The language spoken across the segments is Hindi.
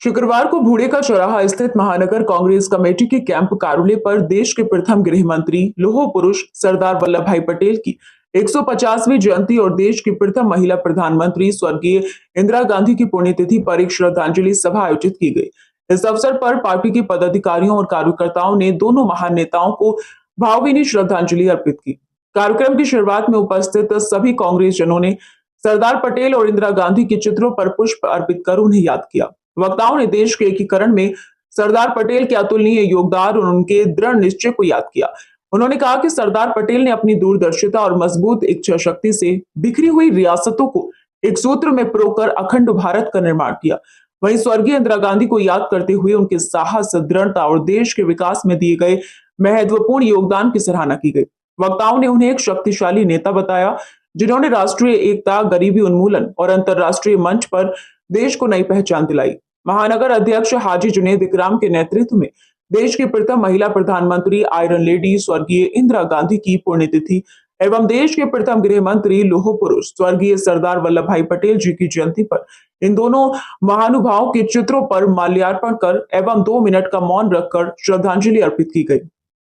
शुक्रवार को भूड़े का चौराहा स्थित महानगर कांग्रेस कमेटी के कैंप कार्यालय पर देश के प्रथम गृह मंत्री लोह पुरुष सरदार वल्लभ भाई पटेल की 150वीं जयंती और देश की प्रथम महिला प्रधानमंत्री स्वर्गीय इंदिरा गांधी की पुण्यतिथि पर एक श्रद्धांजलि सभा आयोजित की गई। इस अवसर पर पार्टी के पदाधिकारियों और कार्यकर्ताओं ने दोनों महान नेताओं को भावभीनी श्रद्धांजलि अर्पित की। कार्यक्रम की शुरुआत में उपस्थित सभी कांग्रेस जनों ने सरदार पटेल और इंदिरा गांधी के चित्रों पर पुष्प अर्पित कर उन्हें याद किया। वक्ताओं ने देश के एकीकरण में सरदार पटेल के अतुलनीय योगदान और उनके दृढ़ निश्चय को याद किया। उन्होंने कहा कि सरदार पटेल ने अपनी दूरदर्शिता और मजबूत इच्छा शक्ति से बिखरी हुई रियासतों को एक सूत्र में पिरोकर अखंड भारत का निर्माण किया। वहीं स्वर्गीय इंदिरा गांधी को याद करते हुए उनके साहस, दृढ़ता और देश के विकास में दिए गए महत्वपूर्ण योगदान की सराहना की गई। वक्ताओं ने उन्हें एक शक्तिशाली नेता बताया, जिन्होंने राष्ट्रीय एकता, गरीबी उन्मूलन और अंतर्राष्ट्रीय मंच पर देश को नई पहचान दिलाई। महानगर अध्यक्ष हाजी जुनैद इकराम के नेतृत्व में देश की प्रथम महिला प्रधानमंत्री आयरन लेडी स्वर्गीय इंदिरा गांधी की पुण्यतिथि एवं देश के प्रथम गृह मंत्री लोह पुरुष स्वर्गीय सरदार वल्लभ भाई पटेल जी की जयंती पर इन दोनों महानुभावों के चित्रों पर माल्यार्पण कर एवं 2 मिनट का मौन रखकर श्रद्धांजलि अर्पित की गई।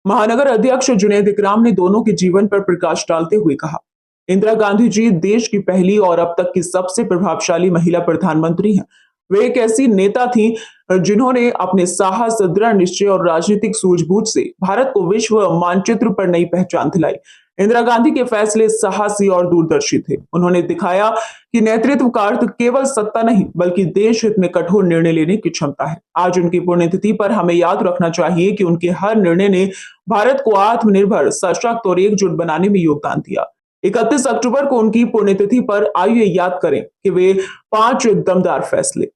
महानगर अध्यक्ष जुनैद इकराम ने दोनों के जीवन पर प्रकाश डालते हुए कहा, इंदिरा गांधी जी देश की पहली और अब तक की सबसे प्रभावशाली महिला प्रधानमंत्री हैं। वे एक ऐसी नेता थी जिन्होंने अपने साहस, दृढ़ निश्चय और राजनीतिक सूझबूझ से भारत को विश्व मानचित्र पर नई पहचान दिलाई। इंदिरा गांधी के फैसले साहसी और दूरदर्शी थे। उन्होंने दिखाया कि नेतृत्व का अर्थ केवल सत्ता नहीं बल्कि देश हित में कठोर निर्णय लेने की क्षमता है। आज उनकी पुण्यतिथि पर हमें याद रखना चाहिए कि उनके हर निर्णय ने भारत को आत्मनिर्भर, सशक्त और एकजुट बनाने में योगदान दिया। 31 अक्टूबर को उनकी पुण्यतिथि पर आइए याद करें कि वे 5 दमदार फैसले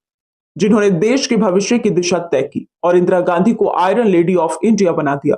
जिन्होंने देश के भविष्य की दिशा तय की और इंदिरा गांधी को आयरन लेडी ऑफ इंडिया बना दिया।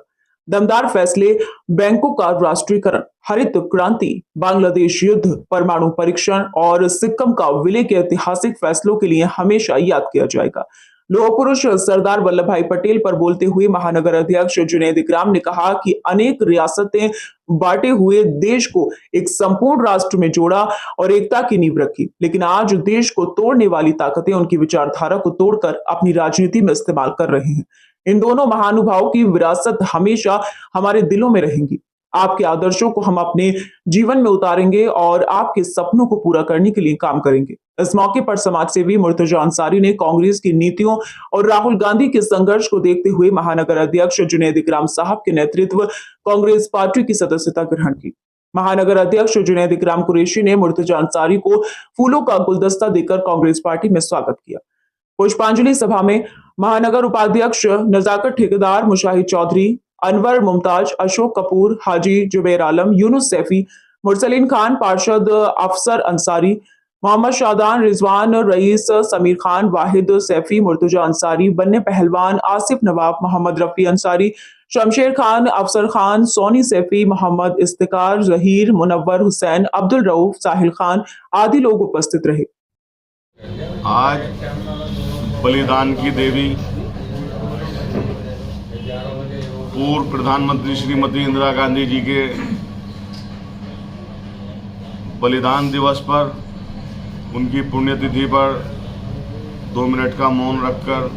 दमदार फैसले बैंकों का राष्ट्रीयकरण, हरित क्रांति, बांग्लादेश युद्ध, परमाणु परीक्षण और सिक्किम का विलय के ऐतिहासिक फैसलों के लिए हमेशा याद किया जाएगा। लोह पुरुष सरदार वल्लभ भाई पटेल पर बोलते हुए महानगर अध्यक्ष जुनैद इकराम ने कहा कि अनेक रियासतें बांटे हुए देश को एक संपूर्ण राष्ट्र में जोड़ा और एकता की नींव रखी, लेकिन आज देश को तोड़ने वाली ताकतें उनकी विचारधारा को तोड़कर अपनी राजनीति में इस्तेमाल कर रहे हैं। इन दोनों महानुभावों की विरासत हमेशा हमारे दिलों में रहेंगी। आपके आदर्शों को हम अपने जीवन में उतारेंगे और आपके सपनों को पूरा करने के लिए काम करेंगे। इस मौके पर समाजसेवी मुर्तजा अंसारी ने कांग्रेस की नीतियों और राहुल गांधी के संघर्ष को देखते हुए महानगर अध्यक्ष जुनैद इकराम साहब के नेतृत्व कांग्रेस पार्टी की सदस्यता ग्रहण की। महानगर अध्यक्ष जुनैद इकराम कुरैशी ने मुर्तजा अंसारी को फूलों का गुलदस्ता देकर कांग्रेस पार्टी में स्वागत किया। पुष्पांजलि सभा में महानगर उपाध्यक्ष नजाकत ठेकेदार, मुशाहिद चौधरी, अनवर मुमताज, अशोक कपूर, हाजी जुबैर आलम, यूनुस सैफी, मुरसलीन खान, पार्षद अफसर अंसारी, मोहम्मद शादान, रिजवान रईस, समीर खान, वाहिद सैफी, मुर्तजा अंसारी, बन्ने पहलवान, आसिफ नवाब, मोहम्मद रफी अंसारी, शमशेर खान, अफसर खान, सोनी सैफी, मोहम्मद इफ्तिकार, जहीर, मुनव्वर हुसैन, अब्दुल रऊफ, साहिल खान आदि लोग उपस्थित रहे। आज बलिदान की देवी पूर्व प्रधानमंत्री श्रीमती इंदिरा गांधी जी के बलिदान दिवस पर, उनकी पुण्यतिथि पर 2 मिनट का मौन रखकर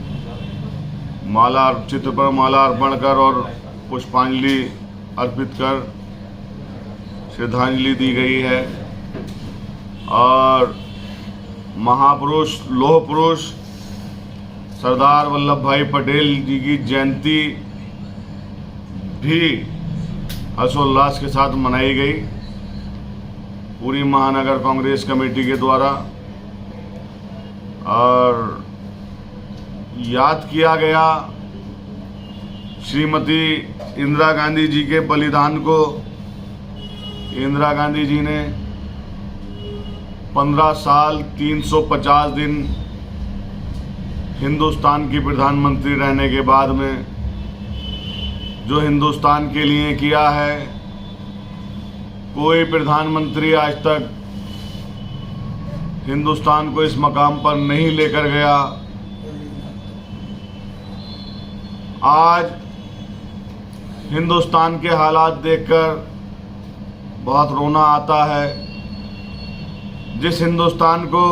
चित्र पर माला अर्पण कर और पुष्पांजलि अर्पित कर श्रद्धांजलि दी गई है। और महापुरुष लौह पुरुष सरदार वल्लभ भाई पटेल जी की जयंती भी हर्षोल्लास के साथ मनाई गई पूरी महानगर कांग्रेस कमेटी के द्वारा, और याद किया गया श्रीमती इंदिरा गांधी जी के बलिदान को। इंदिरा गांधी जी ने 15 साल 350 दिन हिंदुस्तान की प्रधानमंत्री रहने के बाद में जो हिंदुस्तान के लिए किया है, कोई प्रधानमंत्री आज तक हिंदुस्तान को इस मकाम पर नहीं लेकर गया। आज हिंदुस्तान के हालात देखकर बहुत रोना आता है। जिस हिंदुस्तान को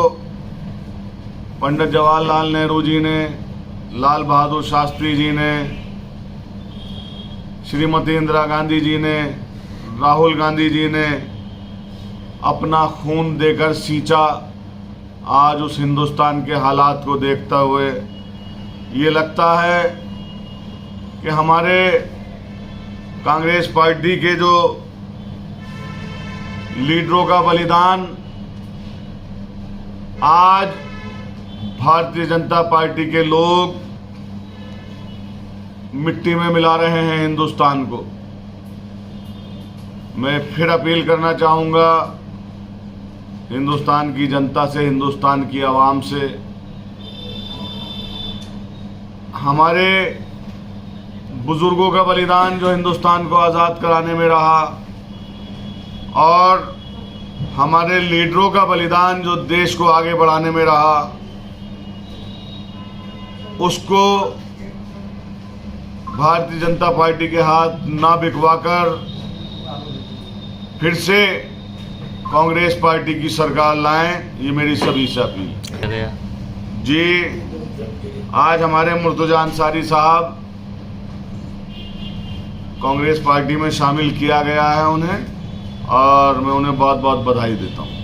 पंडित जवाहरलाल नेहरू जी ने, लाल बहादुर शास्त्री जी ने, श्रीमती इंदिरा गांधी जी ने, राहुल गांधी जी ने अपना खून देकर सींचा। आज उस हिंदुस्तान के हालात को देखते हुए ये लगता है कि हमारे कांग्रेस पार्टी के जो लीडरों का बलिदान आज भारतीय जनता पार्टी के लोग मिट्टी में मिला रहे हैं हिंदुस्तान को। मैं फिर अपील करना चाहूँगा हिंदुस्तान की जनता से, हिंदुस्तान की आवाम से, हमारे बुजुर्गों का बलिदान जो हिंदुस्तान को आज़ाद कराने में रहा और हमारे लीडरों का बलिदान जो देश को आगे बढ़ाने में रहा, उसको भारतीय जनता पार्टी के हाथ ना बिकवाकर फिर से कांग्रेस पार्टी की सरकार लाएं, ये मेरी सभी से अपील है। जी, आज हमारे मुर्तजा अंसारी साहब कांग्रेस पार्टी में शामिल किया गया है उन्हें, और मैं उन्हें बहुत बहुत बधाई देता हूँ।